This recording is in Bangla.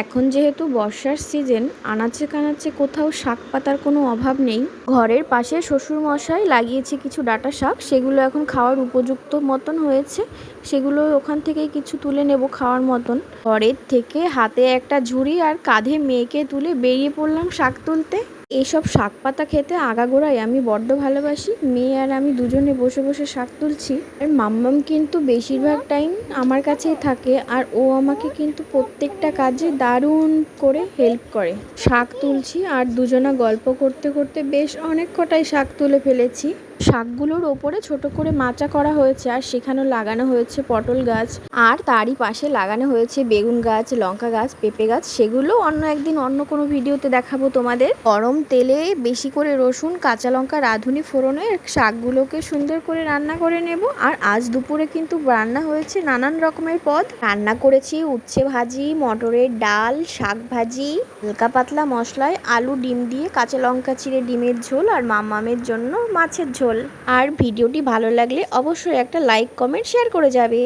এখন যেহেতু বর্ষার সিজন, আনাচে কানাচে কোথাও শাক পাতার কোনো অভাব নেই। ঘরের পাশে শ্বশুর মশাই লাগিয়েছে কিছু ডাঁটা শাক, সেগুলো এখন খাওয়ার উপযুক্ত মতন হয়েছে। সেগুলো ওখান থেকেই কিছু তুলে নেব খাওয়ার মতন। ঘরের থেকে হাতে একটা ঝুড়ি আর কাঁধে মেয়েকে তুলে বেরিয়ে পড়লাম শাক তুলতে। এইসব শাক পাতা খেতে আগাগোড়াই আমি বড্ড ভালোবাসি। মেয়ে আর আমি দুজনে বসে বসে শাক তুলছি। আর মাম্মাম কিন্তু বেশিরভাগ টাইম আমার কাছেই থাকে, আর ও আমাকে কিন্তু প্রত্যেকটা কাজে দারুণ করে হেল্প করে। শাক তুলছি আর দুজনা গল্প করতে করতে বেশ অনেক কটাই শাক তুলে ফেলেছি। শাকগুলোর ওপরে ছোট করে মাচা করা হয়েছে, আর সেখানেও লাগানো হয়েছে পটল গাছ, আর তারই পাশে লাগানো হয়েছে বেগুন গাছ, লঙ্কা গাছ, পেঁপে গাছ। সেগুলো অন্য একদিন অন্য কোনো ভিডিওতে দেখাবো তোমাদের। গরম তেলে বেশি করে রসুন, কাঁচা লঙ্কা, রাঁধুনি ফোড়নে শাকগুলোকে সুন্দর করে রান্না করে নেব। আর আজ দুপুরে কিন্তু রান্না হয়েছে নানান রকমের পদ। রান্না করেছি উচ্ছে ভাজি, মটরের ডাল, শাক ভাজি, হালকা পাতলা মশলায় আলু ডিম দিয়ে কাঁচা লঙ্কা চিড়ে ডিমের ঝোল, আর মাম্মামের জন্য মাছের ঝোল। আর ভিডিওটি ভালো লাগলে অবশ্যই একটা লাইক, কমেন্ট, শেয়ার করে যাবে।